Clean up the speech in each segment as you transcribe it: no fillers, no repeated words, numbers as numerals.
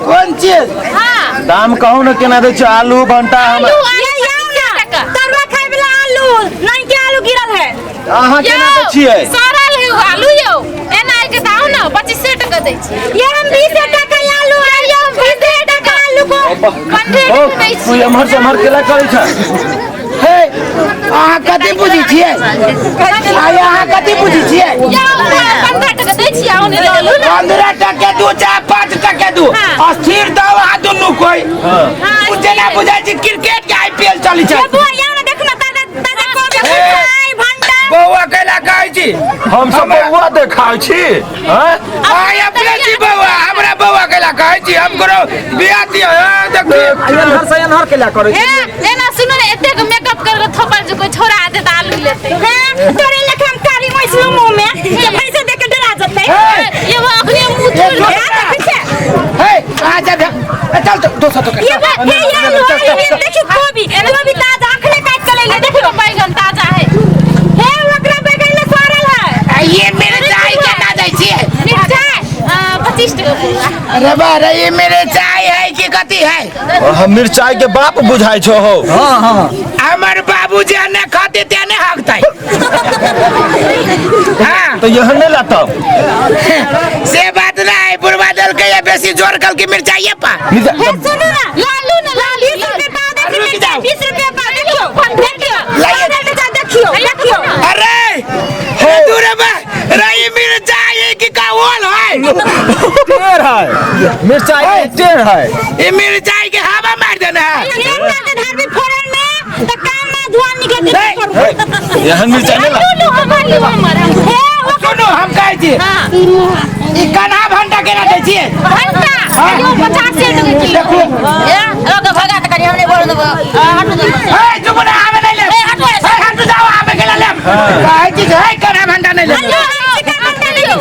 कौन चीज दाम कहू न केना दे छ आलू भंटा हम तरवा खाय वाला आलू नहीं के आलू गिरल है अहाँ केना दे छियै सरल है आलू यो एना के दाम न 25 टका दै छी ये हम 20 टका आलू आइयो 20 टका आलू को 15 दै छी तू हमर से हमर केला करै छ हे अहाँ कते बुझी छियै आय अहाँ कते बुझी छियै 15 टका दै छी आउ ने ललू 15 टका दू चाहे 5 टका दू अस्थिर दाव आ दुनु कोई मुझे ना बुझाई छी क्रिकेट के आईपीएल चली छै बुआ यौ न देखु न ताजा ताजा को देखै भंटा बौआ केला कहै छी हम सब बौआ देखाइ छी हैं आय अपने जी बौआ हमरा बौआ केला कहै छी हम करो बियाह दिया देखिए अनहर से अनहर केला करै छी एना सुन ने एते के मेकअप कर के थोपर जे कोई छोरा आ जाता आलू लेते हैं तोरे लेखन काली मैसलो मुंह में ये पैसे दे के डरा जते ये वो अखनी मुंह धुल गया पीछे हे आ जा चल तो 200 टका ये देखियो गोभी ताजा अखने काट के ले देखियो बैगन ताजा है हे ओकरा बैगन ले सरल है ये मेरे चाय केना दै छी मिर्चाई 25 टका अरे बा रे ये मेरे चाय है कि कथि है हम मिर्चाई के बाप बुझाई छो हो हां हां हमर बाबू जे ने खाते तेने हकतै हां तो यह ने लाता से बात नहीं बुढ़वा दल के ये बेसी जोर कल की मिर्चाई पा सुनो ना लालू 20 रुपए पा दे 20 रुपए पा देखियो देखियो अरे हे दूरे बा रे मिर्चाई की का होल है टेर है मिर्चाई टेर है ये मिर्चाई के हवा मार देना है धार भी फोड़न में त काम में धुआं निकलते यहन मिर्चाई ने सुनो हम कहै छी ई कना भंटा केना दै छियै भंटा यो 50 टका किलो ए ओके भगा त करी हमने बोल देबो हट दे ए चुप ना हमें नहीं ले हट जाओ हमें केला ले कहै छी है कना भंटा नहीं ले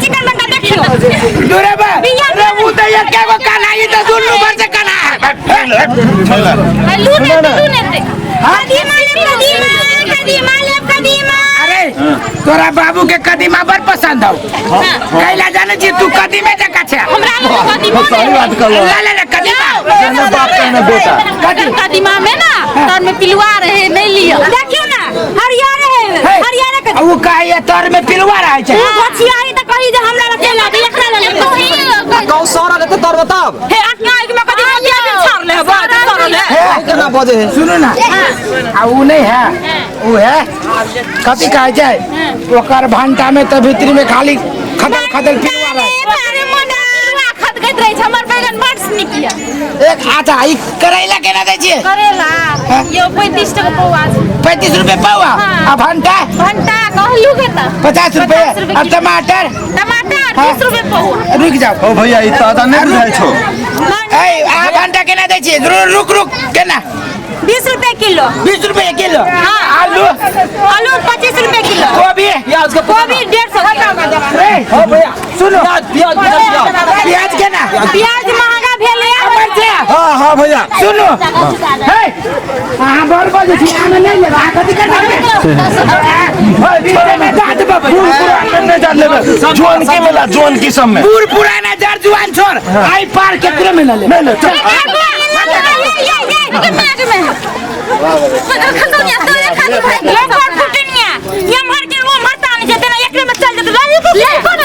चिकन भंटा देखियो दूरे बा रे वो त ये के गो काना ई त दुल्लू भर से काना लू ने कदीमा अरे तोरा बाबू के कदीमा बड़ पसंद हो कैला जाने छी तू कदीमे देखा छे हमरा कदीमा सही बात कहलो ले कदीमा जने बाप कहने बेटा कदीमा में ना तोर में पिलुआ रहे नहीं लियो देखियो ना हरिया रहे के वो काहे तोर में पिलुआ रहे छे बचियाई त कही जे हमरा लगे लागे एकरा ले कौ सौरा के तोर बताब हे अपना एक में कदीमा दिया छाड़ ले बात सरल है केना बजे सुनो ना आ वो नहीं है वो है कथि कहे जाए ओकर भंटा में त भीतरी में खाली खदल पिलुआ रहे अरे मना खद गइत रहे हमर बैगन बड़ निकिया एक आटा ई करेला केना दे छिए करेला यो 35 टका पौआ 35 रुपए पौआ आ भंटा कहलू के त 50 रुपए और टमाटर 20 रुपए पौआ रुक जाओ ओ भैया ई ताजा नहीं बुझाई छो ए आ भंटा केना दे छिए रुक केना 20 रुपए किलो 20 रुपए किलो आलू 25 रुपए किलो गोभी गोभी 150 ए हो भैया सुनो प्याज केना प्याज महंगा भेले हां भैया सुनो हे हां बोल छी आमे नहीं लेबा कथि करबे ओए बीच में दाद बाबू पुराना जान लेबे जोन के मेला जोन की सब में पूर पुराना जर जुआन छोड़ आई पार केकरे में ले ले खतौनिया तोरे खाली भाई गोबर फुटनिया ये मर के वो मरता नहीं जते ना एकरे में चल जते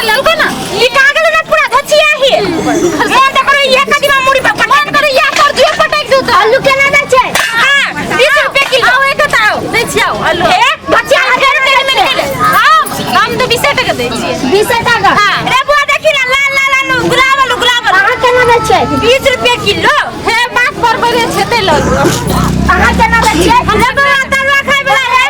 ललको ना ई कागज में पूरा धचिया है मन त करे ये कदीमा मुड़ी पे मन करे या कर जुए पटक दू तो आलू केना दै छै हां 20 रुपए किलो आओ एक ताओ दै छियो आलू ए बच्चा हजार रुपए में ले हां हम तो 20 टका दै छियै 20 टका हां रे बुआ देखी ना लाल गुलाब हां केना दै छै 20 रुपए किलो हे बात पर बरे छते लग अहाँ केना दै छियै हमरा तो तरवा खाय वाला है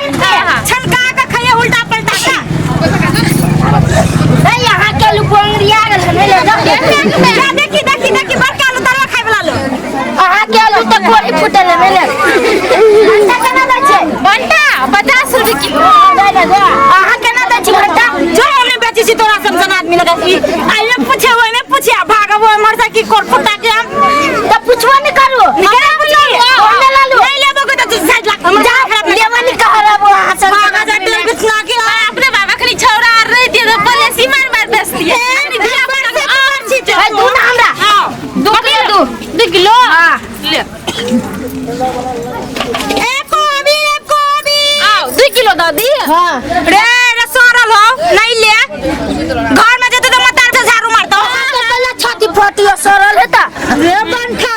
दादी हां रे रे सरल हो नहीं ले घर में जते तो मतार के झाड़ू मारता छाती फटी सरल है ता रे बन खा